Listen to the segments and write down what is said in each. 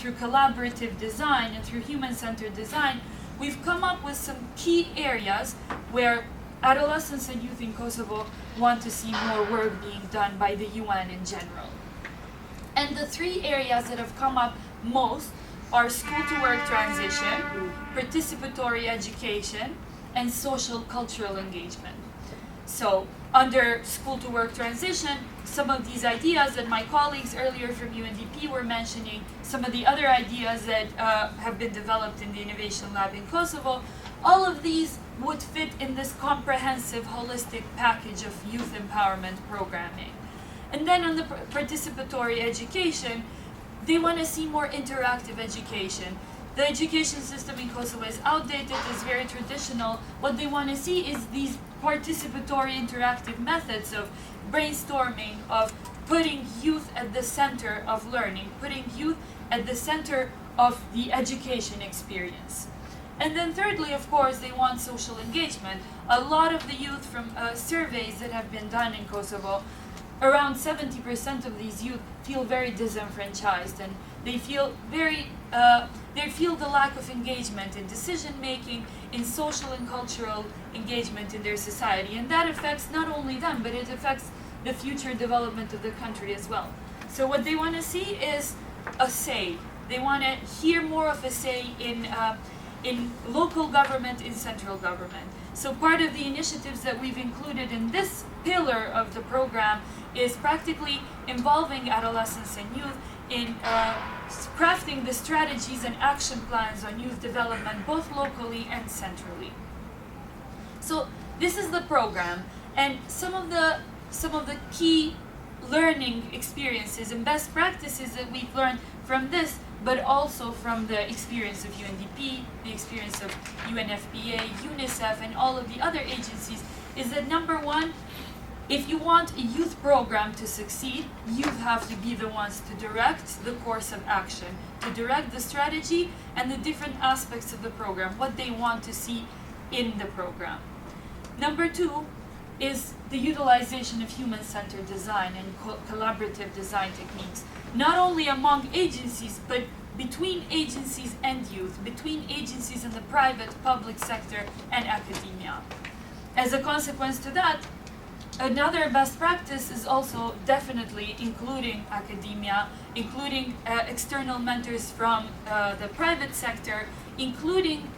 through collaborative design and through human-centered design, we've come up with some key areas where adolescents and youth in Kosovo want to see more work being done by the UN in general. And the three areas that have come up most are school-to-work transition, participatory education, and social cultural engagement. So under school-to-work transition, some of these ideas that my colleagues earlier from UNDP were mentioning, some of the other ideas that have been developed in the Innovation Lab in Kosovo, all of these would fit in this comprehensive, holistic package of youth empowerment programming. And then on the participatory education, they want to see more interactive education. The education system in Kosovo is outdated, is very traditional. What they want to see is these participatory interactive methods of brainstorming, of putting youth at the center of learning, putting youth at the center of the education experience. And then thirdly, of course, they want social engagement. A lot of the youth from surveys that have been done in Kosovo, around 70% of these youth feel very disenfranchised, and they feel they feel the lack of engagement in decision making, in social and cultural engagement in their society. And that affects not only them, but it affects the future development of the country as well. So what they want to see is a say. They want to hear more of a say in local government, in central government. So part of the initiatives that we've included in this pillar of the program is practically involving adolescents and youth in crafting the strategies and action plans on youth development, both locally and centrally. So this is the program, and some of the key learning experiences and best practices that we've learned from this, but also from the experience of UNDP, the experience of UNFPA, UNICEF, and all of the other agencies, is that number one, if you want a youth program to succeed, youth have to be the ones to direct the course of action, to direct the strategy and the different aspects of the program, what they want to see in the program. Number two is the utilization of human-centered design and collaborative design techniques, not only among agencies, but between agencies and youth, between agencies in the private, public sector, and academia. As a consequence to that, another best practice is also definitely including academia, including external mentors from the private sector, including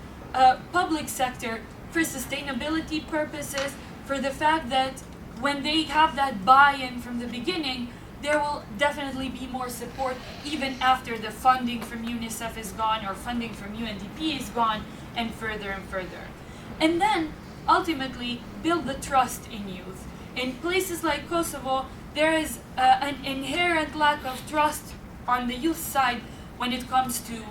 public sector for sustainability purposes, for the fact that when they have that buy-in from the beginning, there will definitely be more support even after the funding from UNICEF is gone or funding from UNDP is gone, and further and further. And then ultimately build the trust in youth. In places like Kosovo, there is an inherent lack of trust on the youth side when it comes to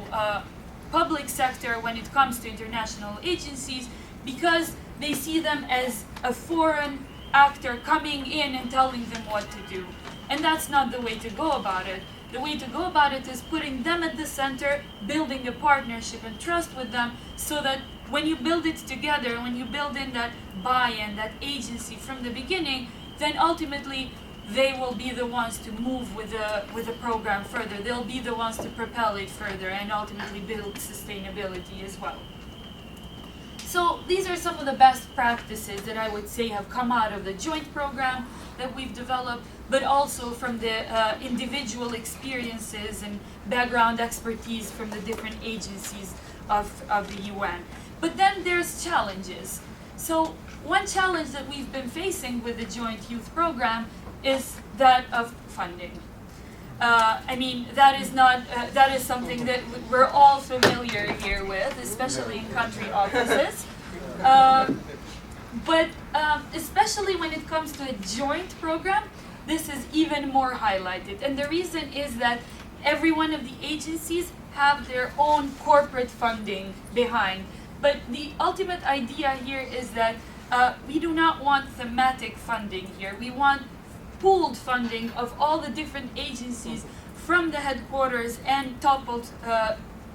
public sector, when it comes to international agencies, because they see them as a foreign actor coming in and telling them what to do. And that's not the way to go about it. The way to go about it is putting them at the center, building a partnership and trust with them, so that when you build it together, when you build in that buy-in, that agency from the beginning, then ultimately they will be the ones to move with the program further. They'll be the ones to propel it further and ultimately build sustainability as well. So these are some of the best practices that I would say have come out of the joint program that we've developed, but also from the individual experiences and background expertise from the different agencies of the UN. But then there's challenges. So one challenge that we've been facing with the joint youth program is that of funding. I mean, that is something that we're all familiar here with, especially in country offices. But especially when it comes to a joint program, this is even more highlighted. And the reason is that every one of the agencies have their own corporate funding behind. But the ultimate idea here is that we do not want thematic funding here. We want pooled funding of all the different agencies from the headquarters and toppled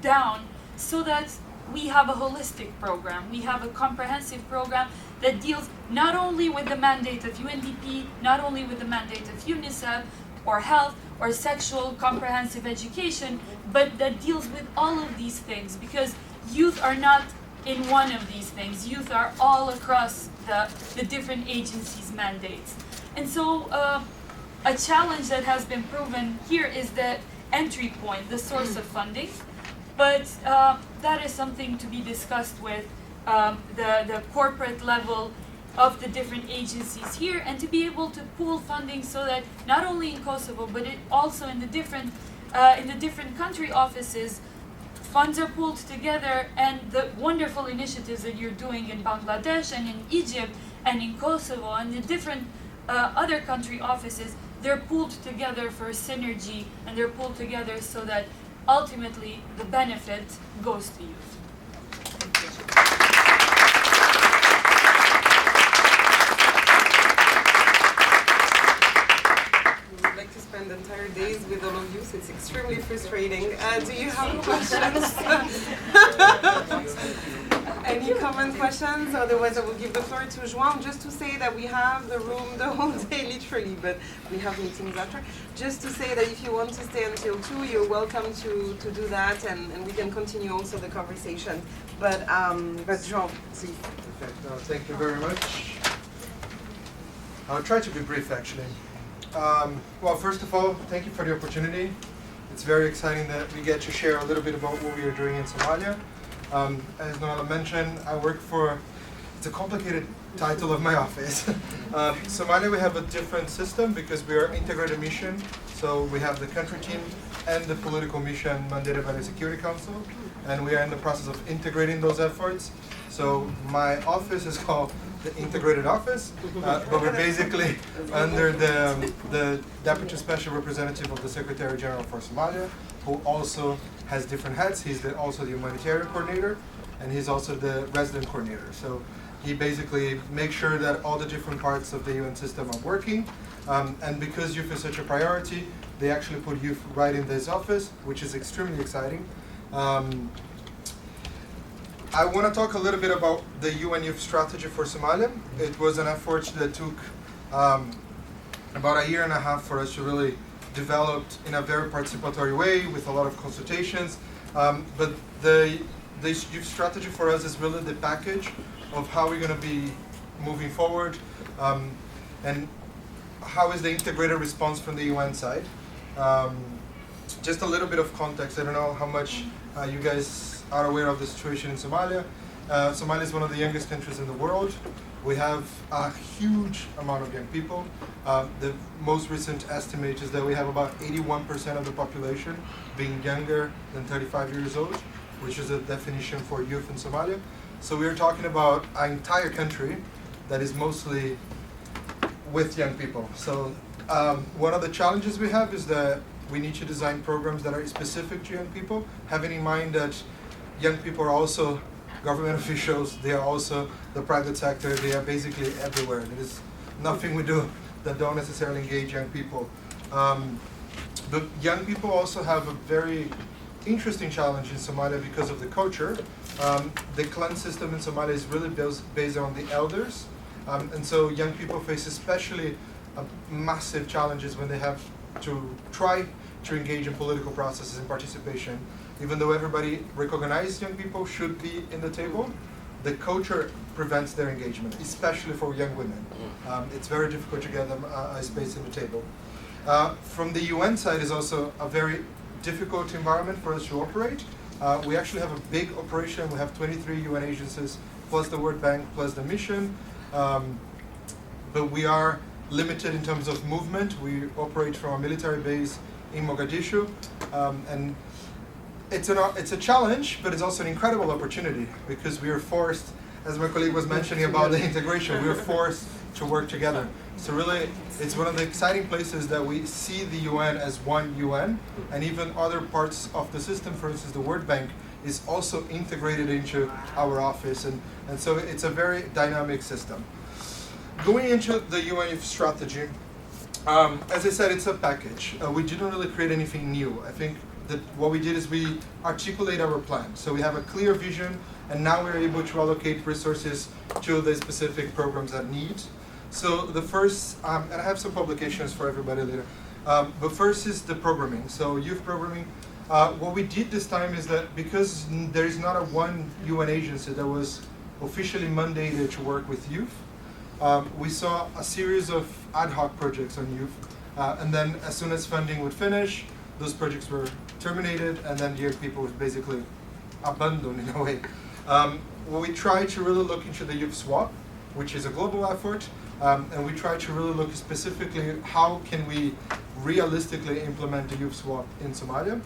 down, so that we have a holistic program. We have a comprehensive program that deals not only with the mandate of UNDP, not only with the mandate of UNICEF, or health, or sexual comprehensive education, but that deals with all of these things, because youth are not in one of these things. Youth are all across the different agencies' mandates. And so a challenge that has been proven here is the entry point, the source of funding, but that is something to be discussed with the corporate level of the different agencies here, and to be able to pool funding so that not only in Kosovo, but also in the different country offices, funds are pulled together, and the wonderful initiatives that you're doing in Bangladesh and in Egypt and in Kosovo and the different other country offices, they're pulled together for synergy, and they're pulled together so that ultimately the benefit goes to youth. Spend entire days with all of you, so it's extremely frustrating. Do you have questions? Any comment, questions? Otherwise, I will give the floor to João, just to say that we have the room the whole day, literally, but we have meetings after. Just to say that if you want to stay until 2, you're welcome to do that, and we can continue also the conversation. But João, please. Okay, no, thank you very much. I'll try to be brief, actually. Well, first of all, thank you for the opportunity. It's very exciting that we get to share a little bit about what we are doing in Somalia. As Noëlla mentioned, I work for, it's a complicated title of my office. Somalia, we have a different system because we are integrated mission. So we have the country team and the political mission mandated by the Security Council, and we are in the process of integrating those efforts. So my office is called the Integrated Office, but we're basically under the Deputy Special Representative of the Secretary General for Somalia, who also has different hats. He's also the humanitarian coordinator, and he's also the resident coordinator. So he basically makes sure that all the different parts of the UN system are working. And because youth is such a priority, they actually put youth right in this office, which is extremely exciting. I want to talk a little bit about the UN Youth Strategy for Somalia. It was an effort that took about a year and a half for us to really develop in a very participatory way with a lot of consultations. But the youth strategy for us is really the package of how we're going to be moving forward, and how is the integrated response from the UN side. Just a little bit of context. I don't know how much you guys are aware of the situation in Somalia. Somalia is one of the youngest countries in the world. We have a huge amount of young people. The most recent estimate is that we have about 81% of the population being younger than 35 years old, which is a definition for youth in Somalia. So we are talking about an entire country that is mostly with young people. So one of the challenges we have is that we need to design programs that are specific to young people, having in mind that young people are also government officials, they are also the private sector, they are basically everywhere. There is nothing we do that don't necessarily engage young people. But young people also have a very interesting challenge in Somalia because of the culture. The clan system in Somalia is really based on the elders, and so young people face especially massive challenges when they have to try to engage in political processes and participation. Even though everybody recognizes young people should be in the table, the culture prevents their engagement, especially for young women. It's very difficult to get them a space in the table. From the UN side is also a very difficult environment for us to operate. We actually have a big operation. We have 23 UN agencies, plus the World Bank, plus the mission. But we are limited in terms of movement. We operate from a military base in Mogadishu, and it's a challenge, but it's also an incredible opportunity because we are forced, as my colleague was mentioning about the integration, we are forced to work together. So really, it's one of the exciting places that we see the UN as one UN, and even other parts of the system, for instance, the World Bank, is also integrated into our office, and so it's a very dynamic system. Going into the UN Youth Strategy, as I said, it's a package. We didn't really create anything new. I think that what we did is we articulate our plan. So we have a clear vision, and now we're able to allocate resources to the specific programs that need. So the first, and I have some publications for everybody later. But first is the programming. So youth programming. What we did this time is that because there is not a one UN agency that was officially mandated to work with youth, we saw a series of ad hoc projects on youth. And then as soon as funding would finish, those projects were terminated, and then the young people was basically abandoned in a way. Well, we tried to really look into the youth swap, which is a global effort, and we tried to really look specifically how can we realistically implement the youth swap in Somalia.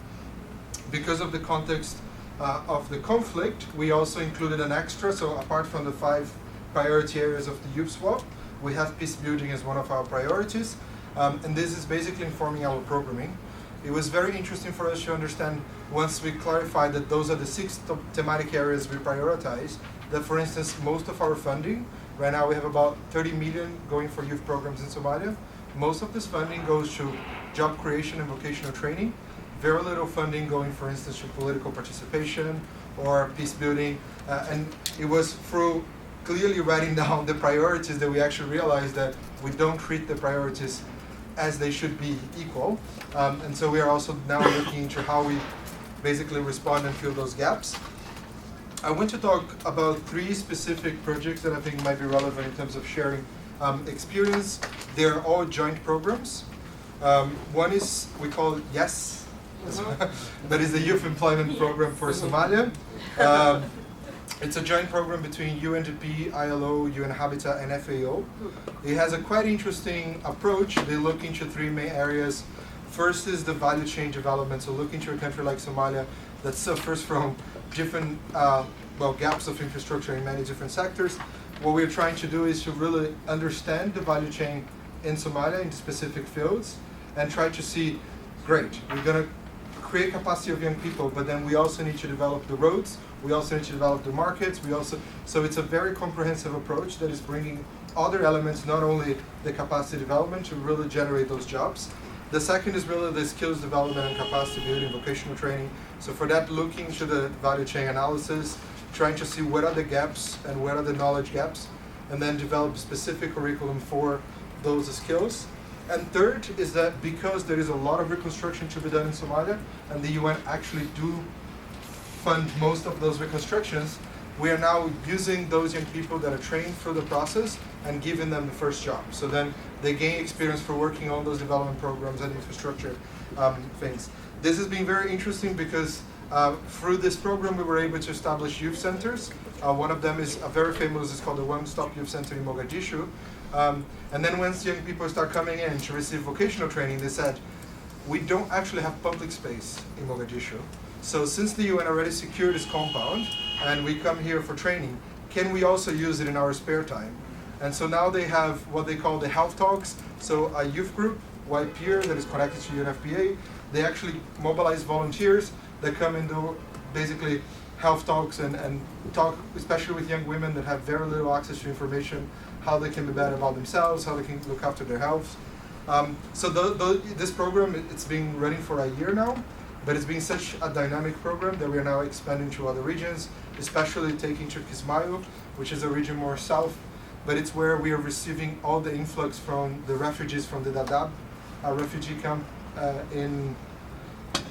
Because of the context of the conflict, we also included an extra, so apart from the 5 priority areas of the youth swap, we have peace building as one of our priorities, and this is basically informing our programming. It was very interesting for us to understand, once we clarified that those are the 6 thematic areas we prioritize, that for instance, most of our funding, right now we have about 30 million going for youth programs in Somalia. Most of this funding goes to job creation and vocational training. Very little funding going, for instance, to political participation or peace building. And it was through clearly writing down the priorities that we actually realized that we don't treat the priorities as they should be equal. And so we are also now looking into how we basically respond and fill those gaps. I want to talk about 3 specific projects that I think might be relevant in terms of sharing experience. They're all joint programs. One is, we call it YES, that is the Youth Employment Program for Somalia. It's a joint program between UNDP, ILO, UN Habitat, and FAO. It has a quite interesting approach. They look into 3 main areas. First is the value chain development. So look into a country like Somalia that suffers from different gaps of infrastructure in many different sectors. What we're trying to do is to really understand the value chain in Somalia in specific fields and try to see, great, we're going to create capacity of young people, but then we also need to develop the roads, we also need to develop the markets, so it's a very comprehensive approach that is bringing other elements, not only the capacity development, to really generate those jobs. The second is really the skills development and capacity building, vocational training. So for that, looking to the value chain analysis, trying to see what are the gaps and what are the knowledge gaps, and then develop specific curriculum for those skills. And third is that because there is a lot of reconstruction to be done in Somalia, and the UN actually do fund most of those reconstructions, we are now using those young people that are trained through the process and giving them the first job. So then they gain experience for working on those development programs and infrastructure things. This has been very interesting because through this program we were able to establish youth centers. One of them is a very famous, it's called the One Stop Youth Center in Mogadishu. And then once young people start coming in to receive vocational training, they said, we don't actually have public space in Mogadishu. So since the UN already secured this compound and we come here for training, can we also use it in our spare time? And so now they have what they call the health talks. So a youth group, White Peer, that is connected to UNFPA, they actually mobilize volunteers that come and do basically health talks and talk, especially with young women that have very little access to information, how they can be better about themselves, how they can look after their health. So this program, it's been running for a year now, but it's been such a dynamic program that we are now expanding to other regions, especially taking to Kismayo, which is a region more south, but it's where we are receiving all the influx from the refugees from the Dadaab refugee camp in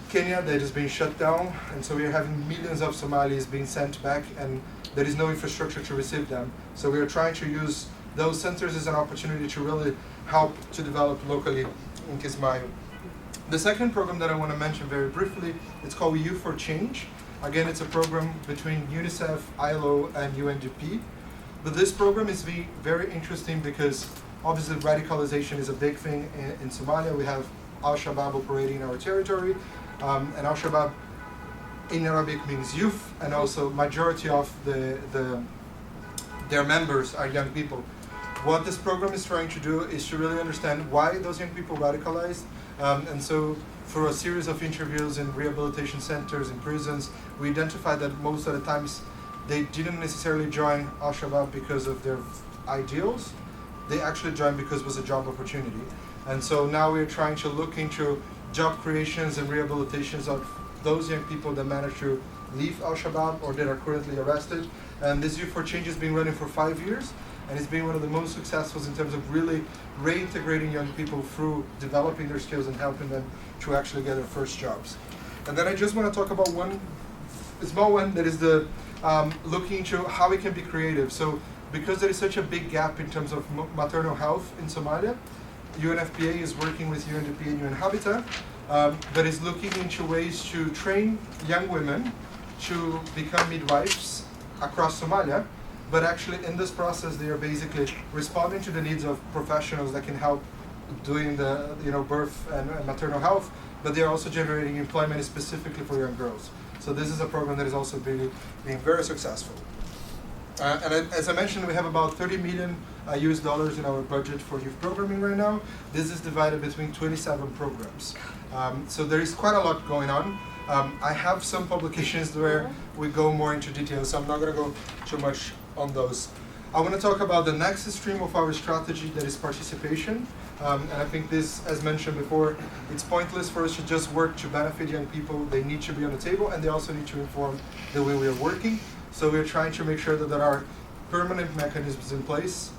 Kenya that is being shut down, and so we are having millions of Somalis being sent back, and there is no infrastructure to receive them. So we are trying to use those centers as an opportunity to really help to develop locally in Kismayo. The second program that I want to mention very briefly, it's called Youth for Change. Again, it's a program between UNICEF, ILO, and UNDP. But this program is very interesting because obviously radicalization is a big thing in Somalia. We have Al-Shabaab operating in our territory, and Al-Shabaab in Arabic means youth, and also majority of their members are young people. What this program is trying to do is to really understand why those young people radicalized, and so through a series of interviews in rehabilitation centers, in prisons, we identified that most of the times they didn't necessarily join Al-Shabaab because of their ideals. They actually joined because it was a job opportunity. And so now we're trying to look into job creations and rehabilitations of those young people that managed to leave Al-Shabaab or that are currently arrested. And this Youth for Change has been running for 5 years. and it's been one of the most successful in terms of really reintegrating young people through developing their skills and helping them to actually get their first jobs. And then I just want to talk about one small one that is the looking into how we can be creative. So because there is such a big gap in terms of maternal health in Somalia, UNFPA is working with UNDP and UN Habitat, but is looking into ways to train young women to become midwives across Somalia. But actually in this process, they are basically responding to the needs of professionals that can help doing the birth and maternal health, but they are also generating employment specifically for young girls. So this is a program that is also being very successful. And as I mentioned, we have about 30 million US dollars in our budget for youth programming right now. This is divided between 27 programs. So there is quite a lot going on. I have some publications where we go more into detail, so I'm not going to go too much on those. I want to talk about the next stream of our strategy, that is participation. And I think this, as mentioned before, it's pointless for us to just work to benefit young people. They need to be on the table, and they also need to inform the way we are working. So we're trying to make sure that there are permanent mechanisms in place.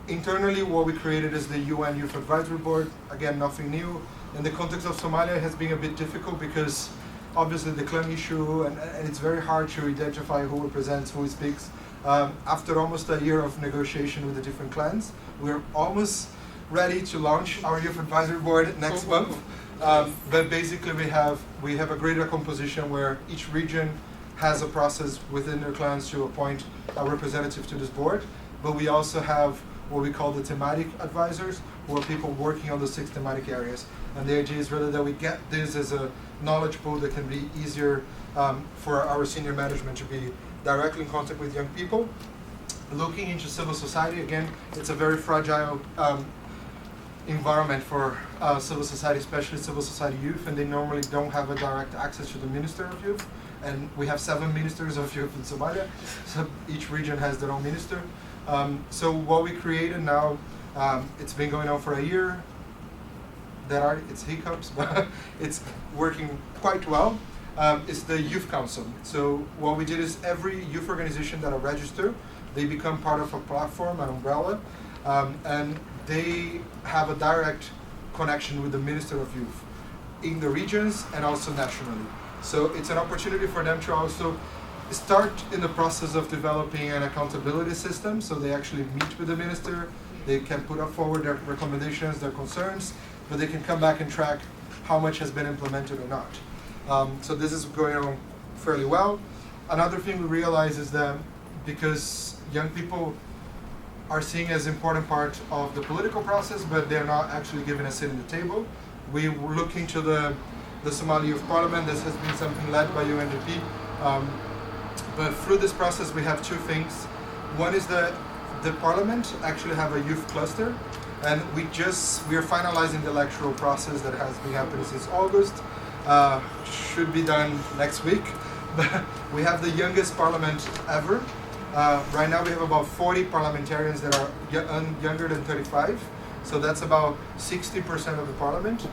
Internally, what we created is the UN Youth Advisory Board. Again, nothing new. In the context of Somalia, it has been a bit difficult because obviously the clan issue, and it's very hard to identify who represents, who speaks. After almost a year of negotiation with the different clans, we're almost ready to launch our Youth Advisory Board next month. But basically we have a greater composition where each region has a process within their clans to appoint a representative to this board. But we also have what we call the thematic advisors, who are people working on the 6 thematic areas. And the idea is really that we get this as a knowledge pool that can be easier for our senior management to be directly in contact with young people. Looking into civil society, again, it's a very fragile environment for civil society, especially civil society youth, and they normally don't have a direct access to the Minister of Youth. And we have 7 ministers of youth in Somalia, so each region has their own minister. So what we created now, it's been going on for a year. It's hiccups, but it's working quite well. It's the Youth Council. So what we did is every youth organization that are registered, they become part of a platform, an umbrella, and they have a direct connection with the Minister of Youth in the regions and also nationally. So it's an opportunity for them to also start in the process of developing an accountability system, so they actually meet with the minister, they can put up forward their recommendations, their concerns, but they can come back and track how much has been implemented or not. So this is going on fairly well. Another thing we realize is that because young people are seen as an important part of the political process, but they're not actually given a seat at the table, we were looking to the Somali Youth Parliament. This has been something led by UNDP. But through this process, we have 2 things. One is that the parliament actually have a youth cluster, and we are finalizing the electoral process that has been happening since August. Should be done next week. But we have the youngest parliament ever. Right now we have about 40 parliamentarians that are younger than 35. So that's about 60% of the parliament.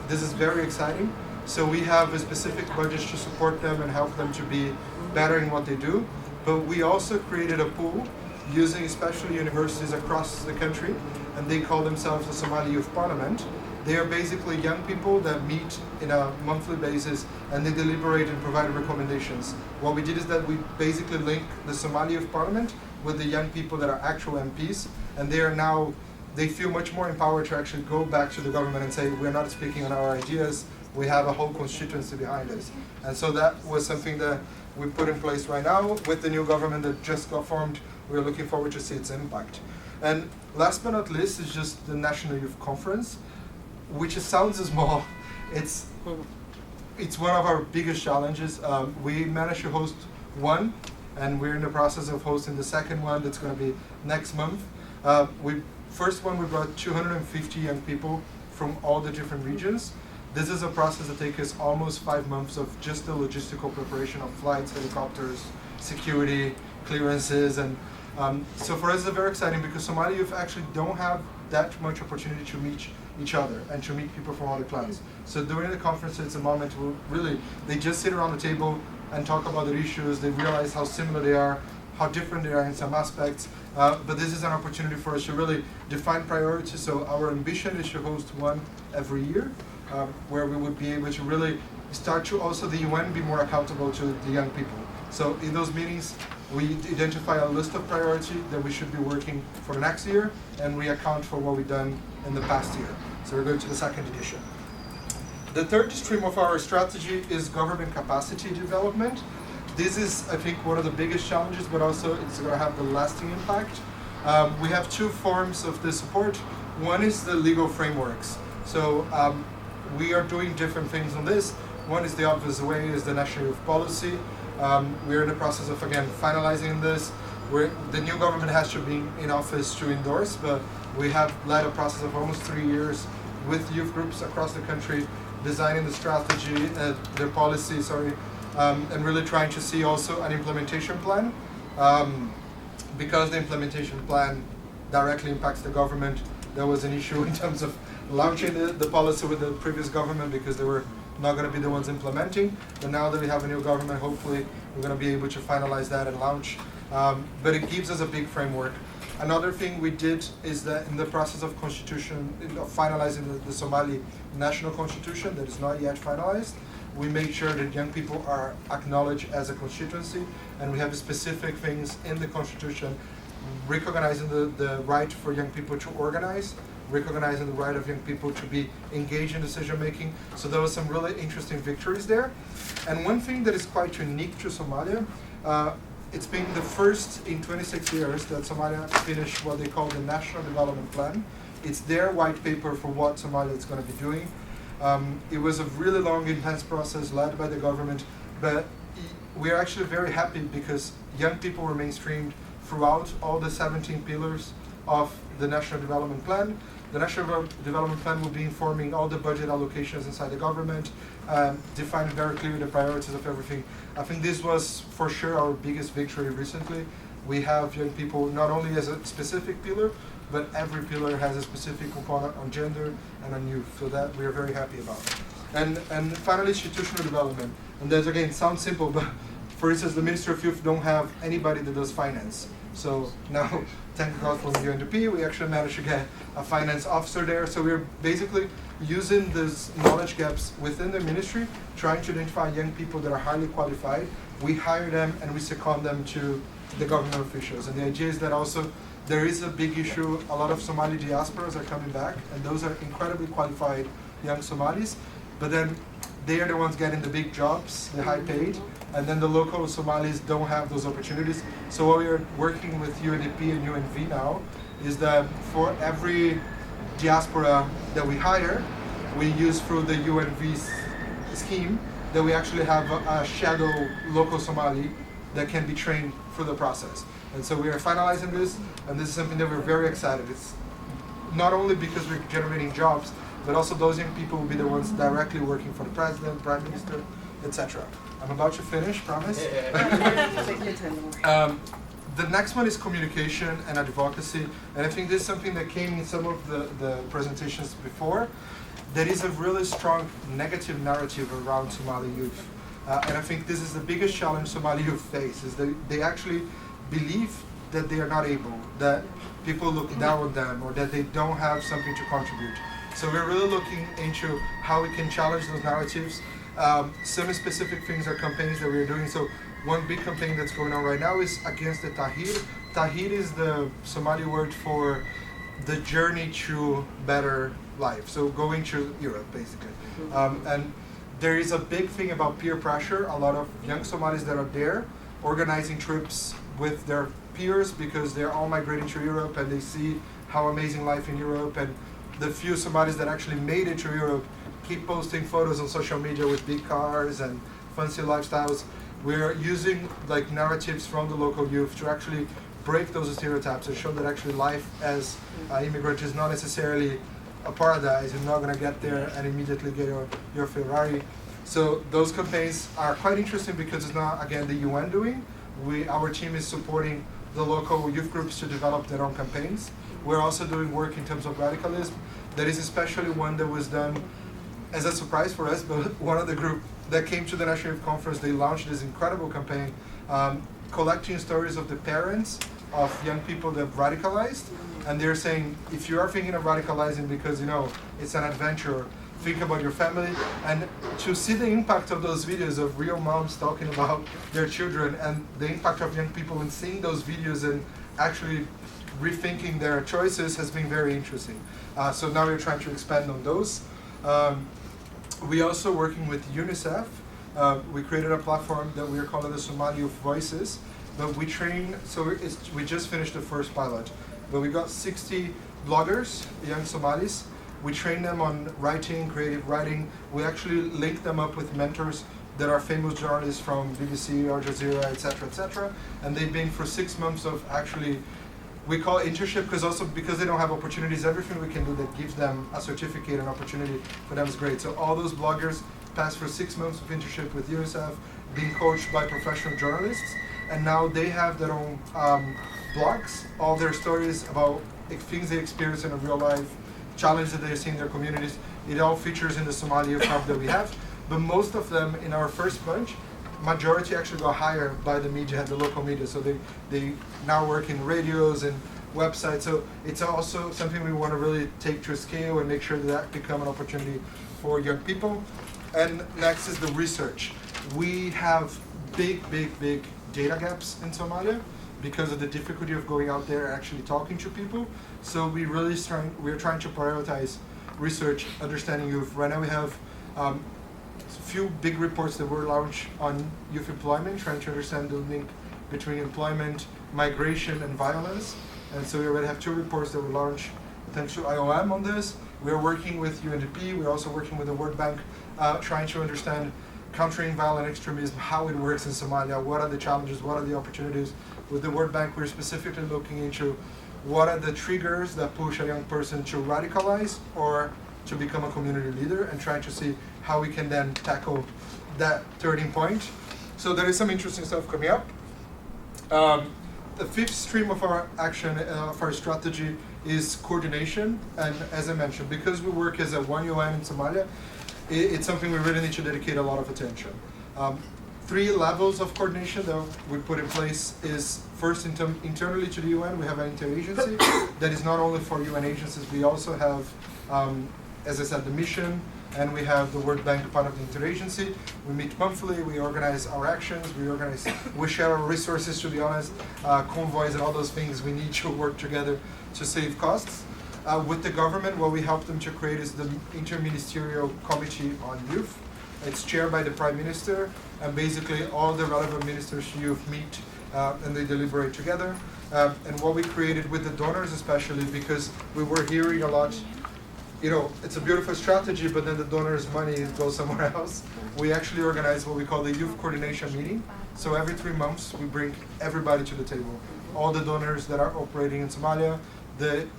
This is very exciting. So we have a specific budget to support them and help them to be better in what they do. But we also created a pool using especially universities across the country, and they call themselves the Somali Youth Parliament. They are basically young people that meet in a monthly basis, and they deliberate and provide recommendations. What we did is that we basically link the Somali Youth Parliament with the young people that are actual MPs, and they feel much more empowered to actually go back to the government and say, we're not speaking on our ideas, we have a whole constituency behind us. And so that was something that we put in place right now with the new government that just got formed. We're looking forward to see its impact. And last but not least is just the National Youth Conference, which sounds small. It's one of our biggest challenges. We managed to host one, and we're in the process of hosting the second one that's going to be next month. First one, we brought 250 young people from all the different regions. This is a process that takes us almost 5 months of just the logistical preparation of flights, helicopters, security, clearances, and so for us it's very exciting because Somali youth actually don't have that much opportunity to meet each other and to meet people from other clans. So during the conference, it's a moment where really they just sit around the table and talk about their issues. They realize how similar they are, how different they are in some aspects. But this is an opportunity for us to really define priorities. So our ambition is to host one every year, where we would be able to really start to also the UN be more accountable to the young people. So in those meetings, we identify a list of priorities that we should be working for next year, and we account for what we've done in the past year. So we're going to the second edition. The third stream of our strategy is government capacity development. This is, I think, one of the biggest challenges, but also it's going to have the lasting impact. We have two forms of the support. One is the legal frameworks. So we are doing different things on this. One is the obvious way, is the national youth policy. We're in the process of, again, finalizing this. The new government has to be in office to endorse, but we have led a process of almost 3 years with youth groups across the country, designing the strategy, their policy, and really trying to see also an implementation plan. Because the implementation plan directly impacts the government, there was an issue in terms of launching the policy with the previous government because they were not going to be the ones implementing. But now that we have a new government, hopefully we're going to be able to finalize that and launch. But it gives us a big framework. Another thing we did is that in the process of finalizing the Somali national constitution that is not yet finalized, we made sure that young people are acknowledged as a constituency, and we have specific things in the constitution recognizing the right for young people to organize, recognizing the right of young people to be engaged in decision making. So there was some really interesting victories there. And one thing that is quite unique to Somalia, it's been the first in 26 years that Somalia finished what they call the National Development Plan. It's their white paper for what Somalia is going to be doing. It was a really long, intense process led by the government, but we are actually very happy because young people were mainstreamed throughout all the 17 pillars of the National Development Plan. The National Development Plan will be informing all the budget allocations inside the government, defining very clearly the priorities of everything. I think this was for sure our biggest victory recently. We have young people not only as a specific pillar, but every pillar has a specific component on gender and on youth, so that we are very happy about. And finally, institutional development. And that again sounds simple, but for instance, the Ministry of Youth don't have anybody that does finance. So now, thank God for UNDP, we actually managed to get a finance officer there. So we're basically using these knowledge gaps within the ministry, trying to identify young people that are highly qualified. We hire them and we second them to the government officials. And the idea is that also there is a big issue. A lot of Somali diasporas are coming back, and those are incredibly qualified young Somalis. But then they are the ones getting the big jobs, the high paid, and then the local Somalis don't have those opportunities. So what we are working with UNDP and UNV now is that for every diaspora that we hire, we use through the UNV scheme that we actually have a shadow local Somali that can be trained through the process. And so we are finalizing this, and this is something that we're very excited. It's not only because we're generating jobs, but also those young people will be the ones directly working for the president, prime minister, etc. I'm about to finish, promise. The next one is communication and advocacy, and I think this is something that came in some of the presentations before. There is a really strong negative narrative around Somali youth, and I think this is the biggest challenge Somali youth face, is that they actually believe that they are not able, that people look down on them, or that they don't have something to contribute. So we're really looking into how we can challenge those narratives. Some specific things are campaigns that we're doing. So one big campaign that's going on right now is against the Tahir. Tahir is the Somali word for the journey to better life. So going to Europe, basically. And there is a big thing about peer pressure. A lot of young Somalis that are there organizing trips with their peers because they're all migrating to Europe and they see how amazing life in Europe, and the few Somalis that actually made it to Europe keep posting photos on social media with big cars and fancy lifestyles. We're using like narratives from the local youth to actually break those stereotypes and show that actually life as an immigrant is not necessarily a paradise. You're not going to get there and immediately get your Ferrari. So those campaigns are quite interesting because it's not, again, the UN doing. Our team is supporting the local youth groups to develop their own campaigns. We're also doing work in terms of radicalism. There is especially one that was done as a surprise for us, but one of the group that came to the National Youth Conference, they launched this incredible campaign. collecting stories of the parents of young people that have radicalized, and they're saying, if you are thinking of radicalizing because it's an adventure, think about your family. And to see the impact of those videos of real moms talking about their children and the impact of young people and seeing those videos and actually rethinking their choices has been very interesting. So now we're trying to expand on those. We also working with UNICEF. We created a platform that we are calling the Somali Youth Voices. But we train, we just finished the first pilot, but we got 60 bloggers, young Somalis. We train them on writing, creative writing. We actually link them up with mentors that are famous journalists from BBC, Al Jazeera, etc., and they've been for 6 months of actually, we call it internship because they don't have opportunities. Everything we can do that gives them a certificate and opportunity for them is great. So all those bloggers pass for 6 months of internship with UNICEF, being coached by professional journalists, and now they have their own blogs, all their stories about things they experience in a real life, challenges that they see in their communities. It all features in the Somalia hub that we have, but most of them in our first bunch, majority actually got hired by the media, the local media, so they now work in radios and websites. So it's also something we want to really take to scale and make sure that become an opportunity for young people. And next is the research. We have big data gaps in Somalia because of the difficulty of going out there and actually talking to people. So we're trying to prioritize research, understanding youth. Right now we have a few big reports that were launched on youth employment, trying to understand the link between employment, migration, and violence. And so we already have 2 reports that were launched thanks to IOM on this. We're working with UNDP. We're also working with the World Bank, trying to understand countering violent extremism, how it works in Somalia, what are the challenges, what are the opportunities. With the World Bank, we're specifically looking into what are the triggers that push a young person to radicalize or to become a community leader, and trying to see how we can then tackle that turning point. So there is some interesting stuff coming up. The 5th stream of our action, of our strategy, is coordination. And as I mentioned, because we work as a one UN in Somalia, it's something we really need to dedicate a lot of attention. 3 levels of coordination that we put in place is first internally to the UN. We have an interagency that is not only for UN agencies. We also have, as I said, the mission, and we have the World Bank part of the interagency. We meet monthly. We organize our actions. We share our resources. To be honest, convoys and all those things. We need to work together to save costs. With the government, what we help them to create is the Interministerial Committee on Youth. It's chaired by the Prime Minister, and basically all the relevant ministers to youth meet and they deliberate together. And what we created with the donors especially, because we were hearing a lot, it's a beautiful strategy, but then the donors' money goes somewhere else. We actually organize what we call the Youth Coordination Meeting. So every 3 months, we bring everybody to the table. All the donors that are operating in Somalia,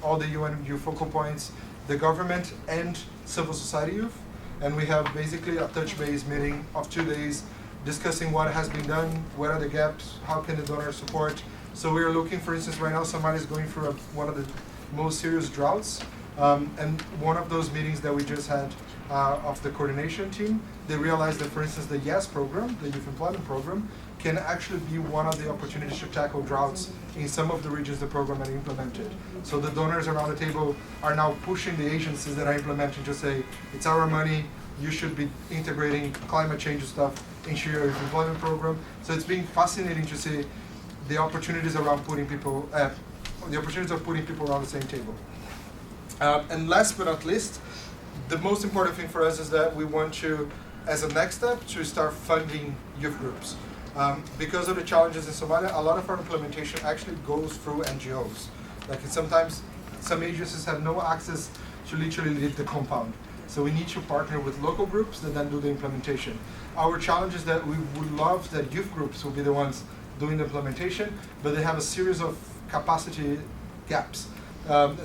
all the UN youth focal points, the government, and civil society youth. And we have basically a touch base meeting of 2 days discussing what has been done, what are the gaps, how can the donors support. So we are looking, for instance, right now Somalia is going through one of the most serious droughts. And one of those meetings that we just had of the coordination team, they realized that, for instance, the YES program, the Youth Employment Program, can actually be one of the opportunities to tackle droughts in some of the regions the program had implemented. So the donors around the table are now pushing the agencies that are implementing to say, it's our money, you should be integrating climate change stuff into your youth employment program. So it's been fascinating to see the opportunities around putting people, the opportunities of putting people around the same table. And last but not least, the most important thing for us is that we want to, as a next step, to start funding youth groups. Because of the challenges in Somalia, a lot of our implementation actually goes through NGOs. Like sometimes some agencies have no access to literally leave the compound. So we need to partner with local groups that then do the implementation. Our challenge is that we would love that youth groups will be the ones doing the implementation, but they have a series of capacity gaps.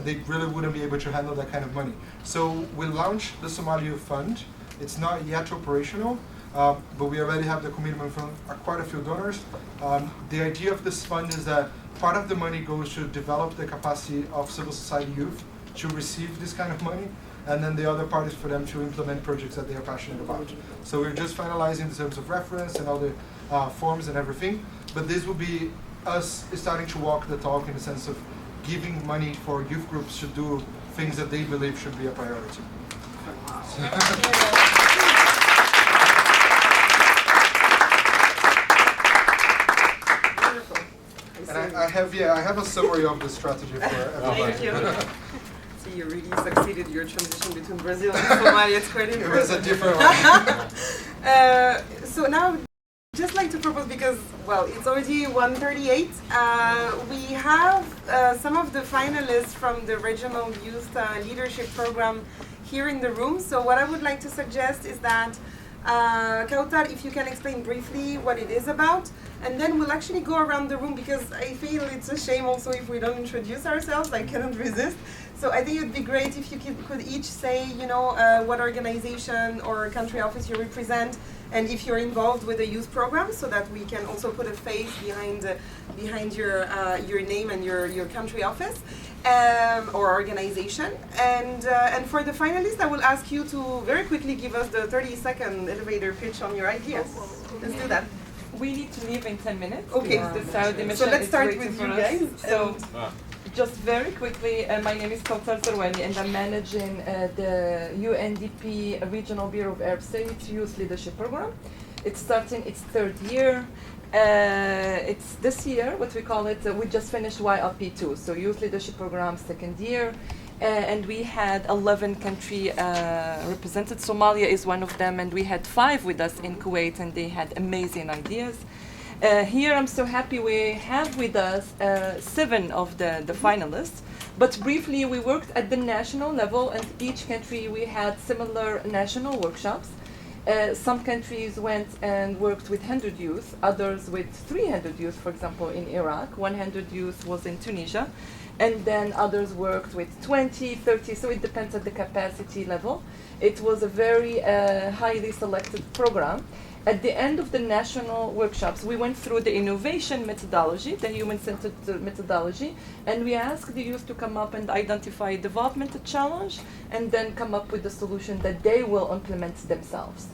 They really wouldn't be able to handle that kind of money. So we launched the Somali Youth Fund. It's not yet operational, but we already have the commitment from quite a few donors. The idea of this fund is that part of the money goes to develop the capacity of civil society youth to receive this kind of money, and then the other part is for them to implement projects that they are passionate about. So we're just finalizing the terms of reference and all the forms and everything, but this will be us starting to walk the talk in the sense of giving money for youth groups to do things that they believe should be a priority. And I have a summary of the strategy for everybody. Thank you. So you really succeeded your transition between Brazil and Somalia. It's quite impressive. It was a different one. So now, just like to propose, because, well, it's already 1:38, we have some of the finalists from the Regional Youth Leadership Program here in the room. So what I would like to suggest is that, Kautar, if you can explain briefly what it is about, and then we'll actually go around the room, because I feel it's a shame also if we don't introduce ourselves. I cannot resist. So I think it would be great if you could each say, you know, what organization or country office you represent, and if you're involved with a youth program, so that we can also put a face behind your name and your country office or organization. And for the finalists, I will ask you to very quickly give us the 30-second elevator pitch on your ideas. Let's do that. We need to leave in 10 minutes. Okay. So let's start with you guys. So, just very quickly, my name is Kautar Zarwani, and I'm managing the UNDP Regional Bureau of Arab States Youth Leadership Program. It's starting its third year. It's this year, what we call it, we just finished YLP2, so Youth Leadership Program second year. And we had 11 countries represented. Somalia is one of them, and we had 5 with us in Kuwait, and they had amazing ideas. Here I'm so happy we have with us 7 of the finalists. But briefly, we worked at the national level, and each country we had similar national workshops. Some countries went and worked with 100 youth, others with 300 youth, for example, in Iraq. 100 youth was in Tunisia. And then others worked with 20, 30, so it depends on the capacity level. It was a very highly selected program. At the end of the national workshops, we went through the innovation methodology, the human-centered methodology, and we asked the youth to come up and identify a developmental challenge and then come up with the solution that they will implement themselves.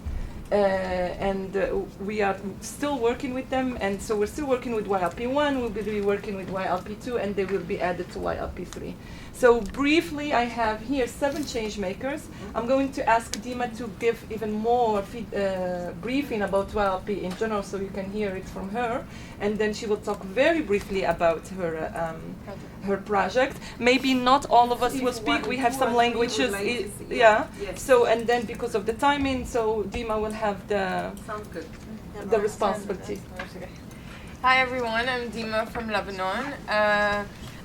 We are still working with them, and so we're still working with YLP1, we'll be working with YLP2, and they will be added to YLP3. So briefly, I have here 7 change makers. I'm going to ask Dima to give even more briefing about YLP in general, so you can hear it from her, and then she will talk very briefly about her project. Maybe not all of us will speak. We have some languages. Yeah. Yes. So, and then because of the timing, so Dima will have Sounds good. the responsibility. Hi everyone, I'm Dima from Lebanon.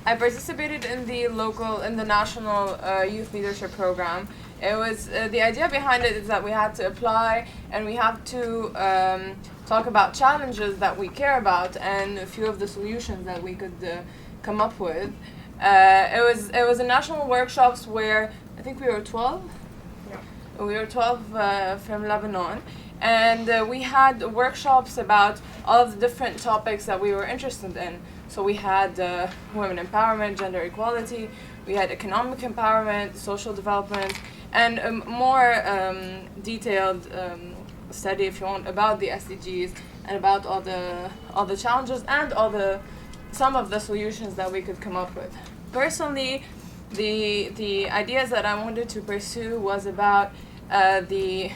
I participated in the national youth leadership program. It was the idea behind it is that we had to apply and we have to talk about challenges that we care about and a few of the solutions that we could come up with. It was a national workshops where I think we were 12. Yeah. We were 12 from Lebanon. And we had workshops about all of the different topics that we were interested in. So we had women empowerment, gender equality, we had economic empowerment, social development, and a more detailed study, if you want, about the SDGs and about all the challenges and some of the solutions that we could come up with. Personally, the ideas that I wanted to pursue was about the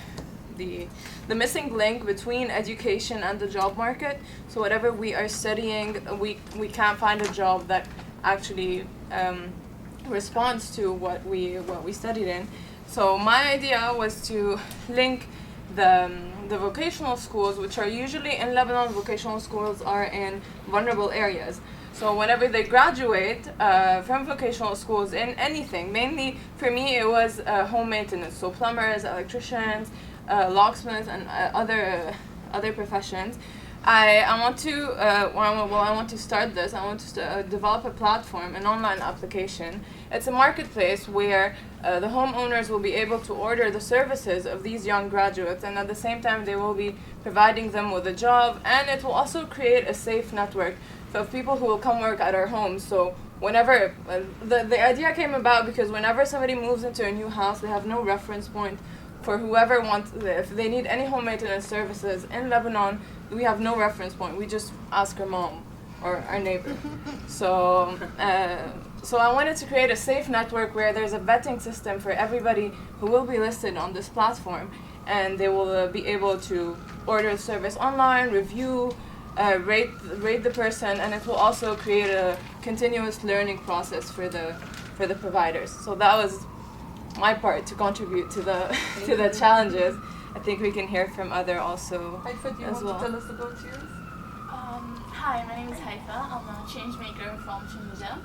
missing link between education and the job market. So whatever we are studying, we can't find a job that actually responds to what we studied in. So my idea was to link the vocational schools, which are usually in Lebanon. Vocational schools are in vulnerable areas. So whenever they graduate from vocational schools in anything, mainly for me it was home maintenance, so plumbers, electricians, locksmiths, and other professions. I want to start this. I want to develop a platform, an online application. It's a marketplace where the homeowners will be able to order the services of these young graduates, and at the same time they will be providing them with a job, and it will also create a safe network of people who will come work at our homes. So whenever the idea came about because whenever somebody moves into a new house, they have no reference point for whoever wants. If they need any home maintenance services in Lebanon, we have no reference point. We just ask our mom or our neighbor. So so I wanted to create a safe network where there's a vetting system for everybody who will be listed on this platform, and they will be able to order a service online, review, rate the person, and it will also create a continuous learning process for the providers. So that was my part to contribute to the to the challenges. I think we can hear from other also Haifa, do you as want well. to tell us about yours? Hi, my name is Haifa. I'm a change maker from Tunisia.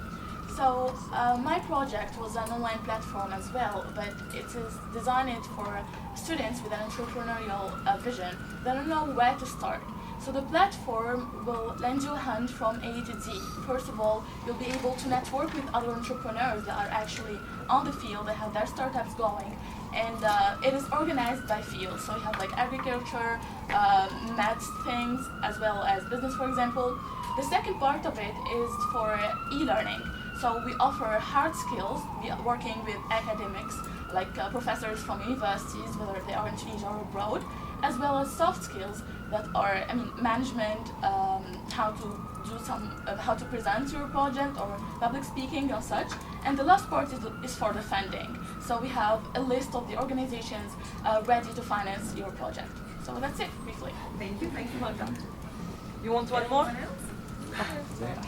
So my project was an online platform as well, but it is designed for students with an entrepreneurial vision. They don't know where to start. So the platform will lend you a hand from A to Z. First of all, you'll be able to network with other entrepreneurs that are actually on the field, that have their startups going. And it is organized by field. So you have like agriculture, math things, as well as business, for example. The second part of it is for e-learning. So we offer hard skills, we are working with academics, like professors from universities, whether they are in Tunisia or abroad, as well as soft skills that are, management, how to do how to present your project or public speaking or such. And the last part is for the funding. So we have a list of the organizations ready to finance your project. So that's it, briefly. Thank you, welcome. You want one more?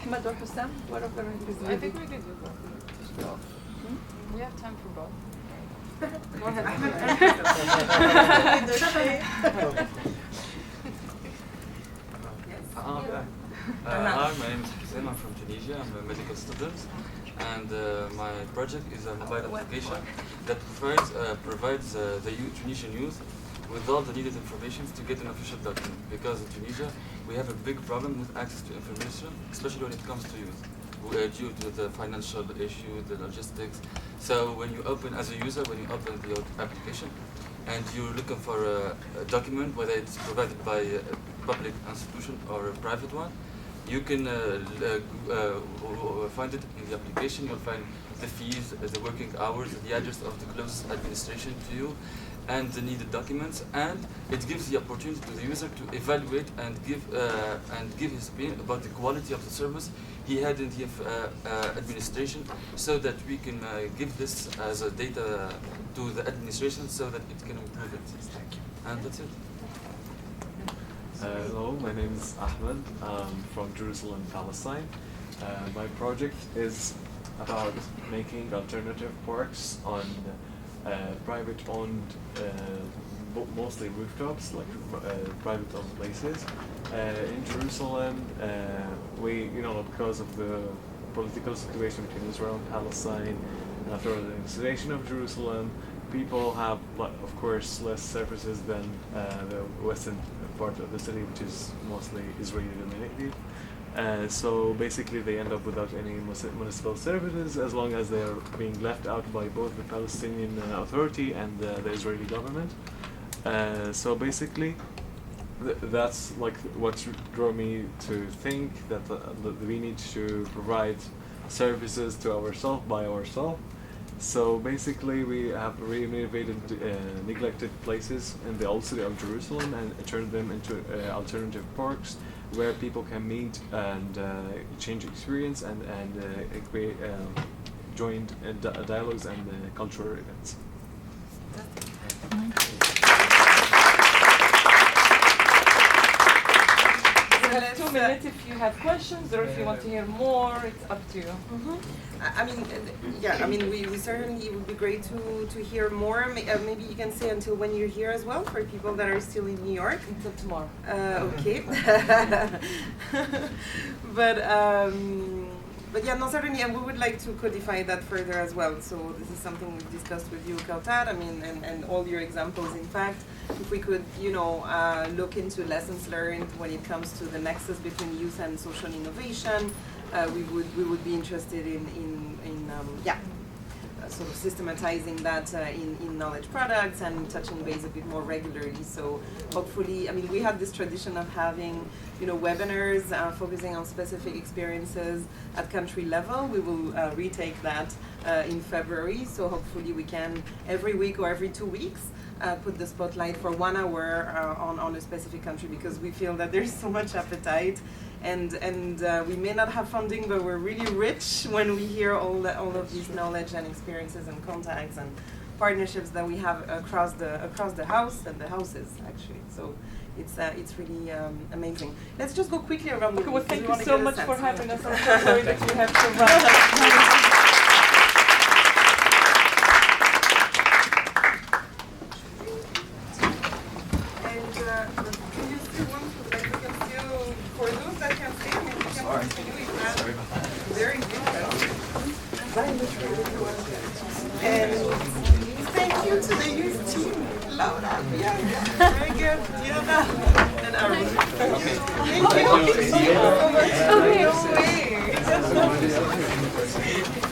Ahmad or Hussam? Whatever is I think we could do both. We have time for both. Go ahead. Hi, my name is Hussein. I'm from Tunisia. I'm a medical student, and my project is a mobile application that provides the Tunisian youth with all the needed information to get an official document. Because in Tunisia, we have a big problem with access to information, especially when it comes to youth, due to the financial issue, the logistics. So when you open, as a user, when you open the application, and you're looking for a document, whether it's provided by a public institution or a private one, you can find it in the application. You'll find the fees, the working hours, the address of the closest administration to you, and the needed documents, and it gives the opportunity to the user to evaluate and give his opinion about the quality of the service he had in the administration, so that we can give this as a data to the administration so that it can improve it. Thank you. And that's it. Hello, my name is Ahmad. I'm from Jerusalem, Palestine. My project is about making alternative parks on private-owned, mostly rooftops, like private-owned places. In Jerusalem, because of the political situation between Israel and Palestine, after the annexation of Jerusalem, people have, of course, less services than the western part of the city, which is mostly Israeli-dominated. So basically they end up without any municipal services, as long as they are being left out by both the Palestinian Authority and the Israeli government. So basically that's like what drove me to think that we need to provide services to ourselves by ourselves. So basically we have renovated neglected places in the old city of Jerusalem and turned them into alternative parks where people can meet and change experience and create joint dialogues and cultural events. We have 2 minutes if you have questions or if you want to hear more, it's up to you. We certainly, it would be great to hear more. Maybe you can say until when you're here as well for people that are still in New York. Until tomorrow. Okay. But yeah, no, certainly, and we would like to codify that further as well. So this is something we've discussed with you, Kautar, and all your examples, in fact. If we could, look into lessons learned when it comes to the nexus between youth and social innovation, we would be interested in sort of systematizing that in knowledge products and touching base a bit more regularly. So hopefully, we have this tradition of having, webinars focusing on specific experiences at country level. We will retake that in February. So hopefully we can, every week or every 2 weeks, put the spotlight for 1 hour on a specific country, because we feel that there's so much appetite, and we may not have funding, but we're really rich when we hear all of these knowledge and experiences and contacts and partnerships that we have across the house and the houses, actually. So it's really amazing. Let's just go quickly around the room. Well, thank We you wanna so get a much sense. for having us. I'm so sorry that you have to run. And thank you to the youth team. Laura, yeah, very good. Diana and Aaron. Thank you. Thank you so much. No way.